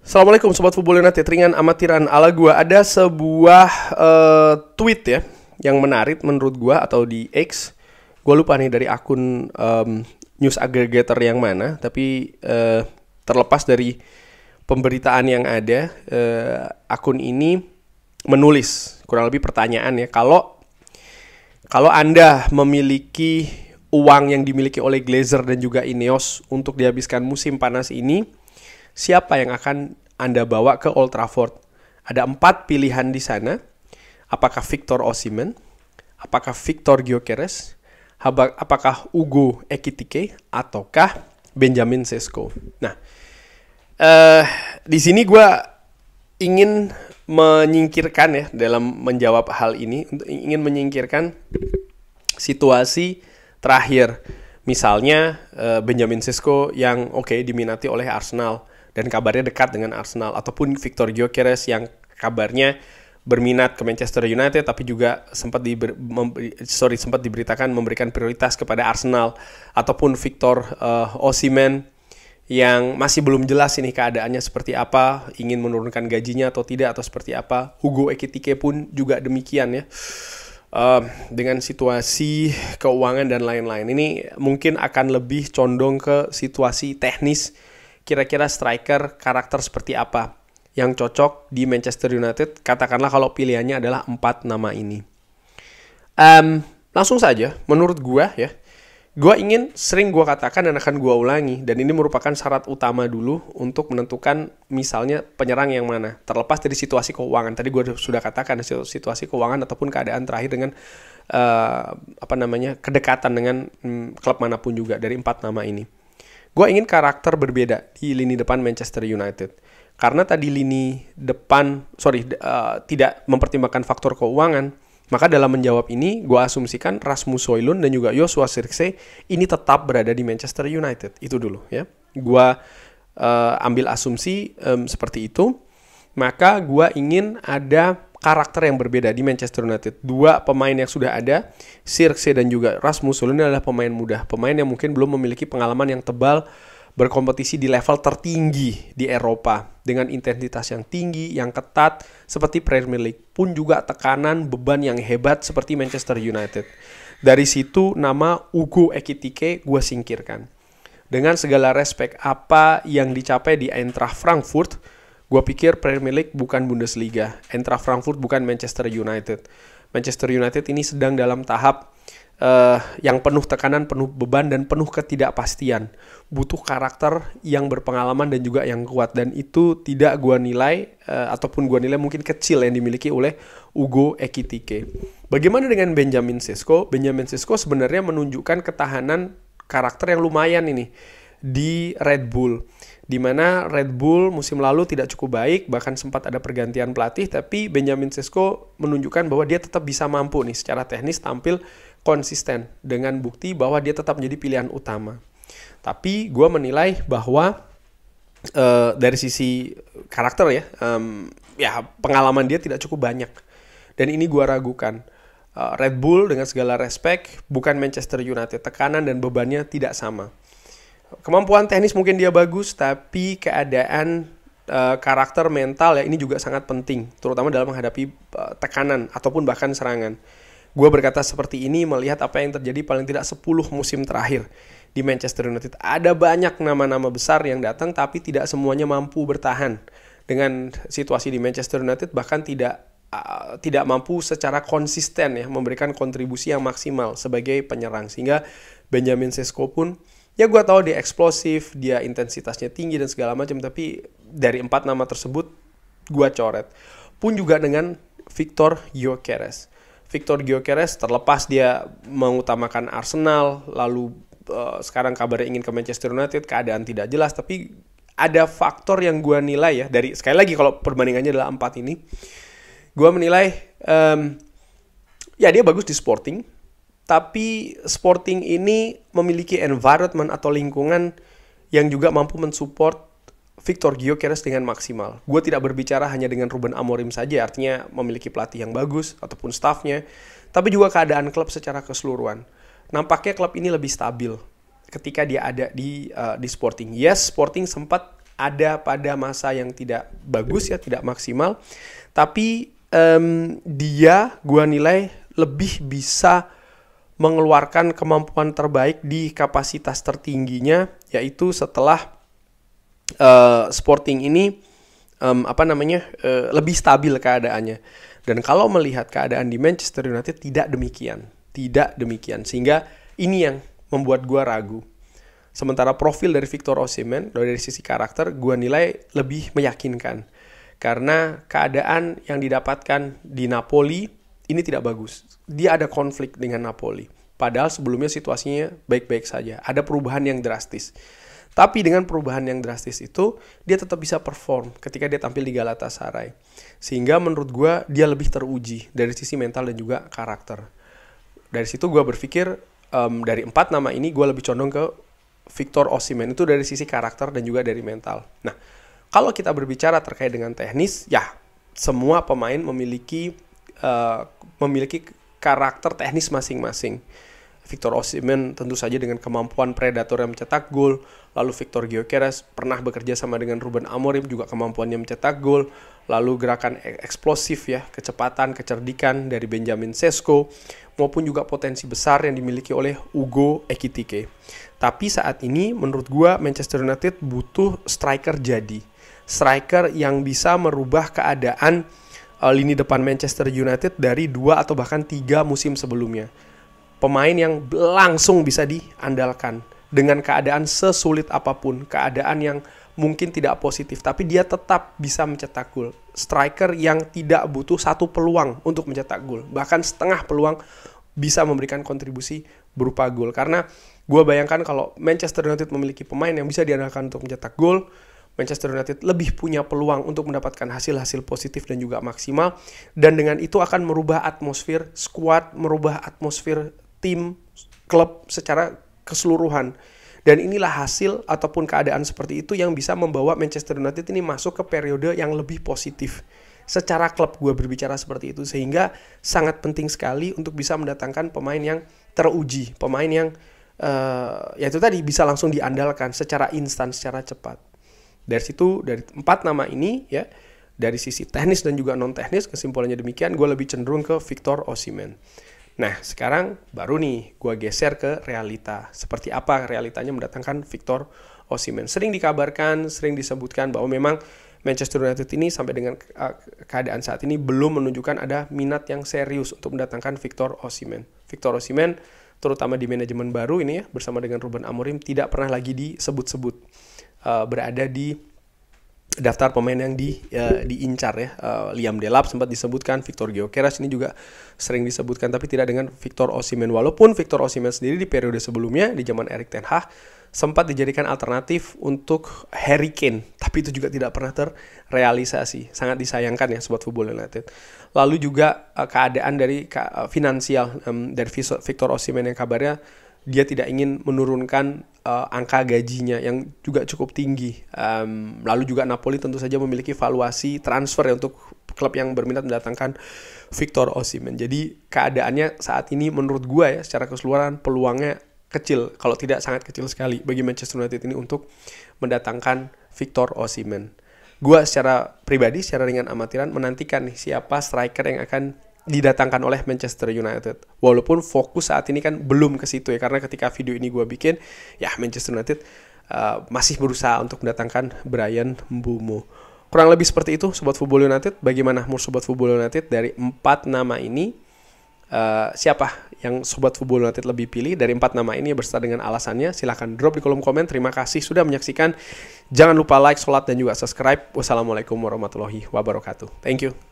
Assalamualaikum Sobat Football United, ringan amatiran ala gua. Ada sebuah tweet ya yang menarik menurut gua, atau di X. Gua lupa nih dari akun news aggregator yang mana, tapi terlepas dari pemberitaan yang ada, akun ini menulis kurang lebih pertanyaan ya. Kalau Anda memiliki uang yang dimiliki oleh Glazer dan juga Ineos untuk dihabiskan musim panas ini, siapa yang akan Anda bawa ke Old Trafford? Ada 4 pilihan di sana. Apakah Victor Osimhen? Apakah Victor Gyökeres? Apakah Ugo Ekitike? Ataukah Benjamin Sesko? Nah, di sini gue ingin menyingkirkan ya, dalam menjawab hal ini, ingin menyingkirkan situasi terakhir. Misalnya Benjamin Sesko yang diminati oleh Arsenal dan kabarnya dekat dengan Arsenal, ataupun Victor Gyökeres yang kabarnya berminat ke Manchester United tapi juga sempat diberitakan memberikan prioritas kepada Arsenal, ataupun Victor Osimhen yang masih belum jelas ini keadaannya seperti apa, ingin menurunkan gajinya atau tidak, atau seperti apa. Ugo Ekitike pun juga demikian ya. Dengan situasi keuangan dan lain-lain, ini mungkin akan lebih condong ke situasi teknis. Kira-kira striker karakter seperti apa yang cocok di Manchester United? Katakanlah kalau pilihannya adalah 4 nama ini. Langsung saja, menurut gua ya, sering gua katakan dan akan gua ulangi, dan ini merupakan syarat utama dulu untuk menentukan misalnya penyerang yang mana. Terlepas dari situasi keuangan, tadi gua sudah katakan situasi keuangan ataupun keadaan terakhir dengan kedekatan dengan klub manapun juga dari 4 nama ini. Gue ingin karakter berbeda di lini depan Manchester United. Karena tadi lini depan, tidak mempertimbangkan faktor keuangan, maka dalam menjawab ini, gue asumsikan Rasmus Højlund dan juga Joshua Zirkzee ini tetap berada di Manchester United. Itu dulu ya. Gue ambil asumsi seperti itu. Maka gue ingin ada karakter yang berbeda di Manchester United. 2 pemain yang sudah ada, Zirkzee dan juga Rasmus Højlund, adalah pemain muda, pemain yang mungkin belum memiliki pengalaman yang tebal berkompetisi di level tertinggi di Eropa dengan intensitas yang tinggi, yang ketat seperti Premier League, pun juga tekanan beban yang hebat seperti Manchester United. Dari situ nama Ugo Ekitike gue singkirkan. Dengan segala respek apa yang dicapai di Eintracht Frankfurt, gue pikir Premier League bukan Bundesliga. Eintracht Frankfurt bukan Manchester United. Manchester United ini sedang dalam tahap yang penuh tekanan, penuh beban, dan penuh ketidakpastian. Butuh karakter yang berpengalaman dan juga yang kuat. Dan itu tidak gue nilai, ataupun gue nilai mungkin kecil yang dimiliki oleh Ugo Ekitike. Bagaimana dengan Benjamin Sesko? Benjamin Sesko sebenarnya menunjukkan ketahanan karakter yang lumayan ini di Red Bull, di mana Red Bull musim lalu tidak cukup baik, bahkan sempat ada pergantian pelatih, tapi Benjamin Sesko menunjukkan bahwa dia tetap bisa mampu nih secara teknis tampil konsisten, dengan bukti bahwa dia tetap menjadi pilihan utama. Tapi gue menilai bahwa dari sisi karakter ya pengalaman dia tidak cukup banyak, dan ini gue ragukan. Red Bull dengan segala respek bukan Manchester United, tekanan dan bebannya tidak sama. Kemampuan teknis mungkin dia bagus, tapi keadaan karakter mental ya ini juga sangat penting, terutama dalam menghadapi tekanan ataupun bahkan serangan. Gue berkata seperti ini melihat apa yang terjadi paling tidak 10 musim terakhir di Manchester United. Ada banyak nama-nama besar yang datang, tapi tidak semuanya mampu bertahan dengan situasi di Manchester United, bahkan tidak mampu secara konsisten ya memberikan kontribusi yang maksimal sebagai penyerang. Sehingga Benjamin Sesko pun, ya gue tahu dia eksplosif, dia intensitasnya tinggi dan segala macam, tapi dari 4 nama tersebut gue coret. Pun juga dengan Victor Gyökeres. Victor Gyökeres, terlepas dia mengutamakan Arsenal, lalu sekarang kabarnya ingin ke Manchester United, keadaan tidak jelas, tapi ada faktor yang gue nilai ya, dari sekali lagi kalau perbandingannya adalah 4 ini, gue menilai ya dia bagus di Sporting, tapi Sporting ini memiliki environment atau lingkungan yang juga mampu mensupport Victor Gyökeres dengan maksimal. Gue tidak berbicara hanya dengan Ruben Amorim saja, artinya memiliki pelatih yang bagus ataupun staffnya, tapi juga keadaan klub secara keseluruhan. Nampaknya klub ini lebih stabil ketika dia ada di Sporting. Yes, Sporting sempat ada pada masa yang tidak bagus ya, tidak maksimal. Tapi dia gua nilai lebih bisa mengeluarkan kemampuan terbaik di kapasitas tertingginya, yaitu setelah Sporting ini lebih stabil keadaannya. Dan kalau melihat keadaan di Manchester United tidak demikian, sehingga ini yang membuat gua ragu. Sementara profil dari Victor Osimhen dari sisi karakter gua nilai lebih meyakinkan, karena keadaan yang didapatkan di Napoli ini tidak bagus. Dia ada konflik dengan Napoli, padahal sebelumnya situasinya baik-baik saja. Ada perubahan yang drastis. Tapi dengan perubahan yang drastis itu, dia tetap bisa perform ketika dia tampil di Galatasaray. Sehingga menurut gue, dia lebih teruji dari sisi mental dan juga karakter. Dari situ gue berpikir, dari 4 nama ini, gue lebih condong ke Victor Osimhen. Itu dari sisi karakter dan juga dari mental. Nah, kalau kita berbicara terkait dengan teknis, ya semua pemain memiliki karakter teknis masing-masing. Victor Osimhen tentu saja dengan kemampuan predator yang mencetak gol. Lalu Victor Gyökeres pernah bekerja sama dengan Ruben Amorim, juga kemampuannya mencetak gol. Lalu gerakan eksplosif ya, kecepatan, kecerdikan dari Benjamin Sesko, maupun juga potensi besar yang dimiliki oleh Ugo Ekitike. Tapi saat ini menurut gua Manchester United butuh striker jadi. Striker yang bisa merubah keadaan lini depan Manchester United dari 2 atau bahkan 3 musim sebelumnya. Pemain yang langsung bisa diandalkan dengan keadaan sesulit apapun, keadaan yang mungkin tidak positif, tapi dia tetap bisa mencetak gol. Striker yang tidak butuh 1 peluang untuk mencetak gol, bahkan setengah peluang bisa memberikan kontribusi berupa gol. Karena gue bayangkan kalau Manchester United memiliki pemain yang bisa diandalkan untuk mencetak gol, Manchester United lebih punya peluang untuk mendapatkan hasil-hasil positif dan juga maksimal. Dan dengan itu akan merubah atmosfer squad, merubah atmosfer tim, klub secara keseluruhan. Dan inilah hasil ataupun keadaan seperti itu yang bisa membawa Manchester United ini masuk ke periode yang lebih positif. Secara klub gue berbicara seperti itu. Sehingga sangat penting sekali untuk bisa mendatangkan pemain yang teruji. Pemain yang yaitu tadi bisa langsung diandalkan secara instan, secara cepat. Dari situ, dari 4 nama ini ya, dari sisi teknis dan juga non-teknis, kesimpulannya demikian, gue lebih cenderung ke Victor Osimhen. Nah, sekarang baru nih gue geser ke realita. Seperti apa realitanya mendatangkan Victor Osimhen. Sering dikabarkan, sering disebutkan bahwa memang Manchester United ini sampai dengan keadaan saat ini belum menunjukkan ada minat yang serius untuk mendatangkan Victor Osimhen. Victor Osimhen, terutama di manajemen baru ini ya, bersama dengan Ruben Amorim, tidak pernah lagi disebut-sebut berada di daftar pemain yang diincar ya. Liam Delap sempat disebutkan, Victor Gyökeres ini juga sering disebutkan, tapi tidak dengan Victor Osimhen. Walaupun Victor Osimhen sendiri di periode sebelumnya di zaman Erik ten Hag sempat dijadikan alternatif untuk Harry Kane, tapi itu juga tidak pernah terrealisasi. Sangat disayangkan ya Sobat Football United. Lalu juga keadaan dari finansial dari Victor Osimhen yang kabarnya dia tidak ingin menurunkan angka gajinya yang juga cukup tinggi. Lalu juga Napoli tentu saja memiliki valuasi transfer ya untuk klub yang berminat mendatangkan Victor Osimhen. Jadi keadaannya saat ini menurut gue ya secara keseluruhan peluangnya kecil, kalau tidak sangat kecil sekali bagi Manchester United ini untuk mendatangkan Victor Osimhen. Gue secara pribadi, secara ringan amatiran menantikan nih siapa striker yang akan didatangkan oleh Manchester United. Walaupun fokus saat ini kan belum ke situ ya, karena ketika video ini gue bikin, ya Manchester United masih berusaha untuk mendatangkan Bryan Mbeumo. Kurang lebih seperti itu Sobat Football United. Bagaimana menurut Sobat Football United dari 4 nama ini? Siapa yang Sobat Football United lebih pilih dari 4 nama ini beserta dengan alasannya? Silahkan drop di kolom komen. Terima kasih sudah menyaksikan. Jangan lupa like, sholat, dan juga subscribe. Wassalamualaikum warahmatullahi wabarakatuh. Thank you.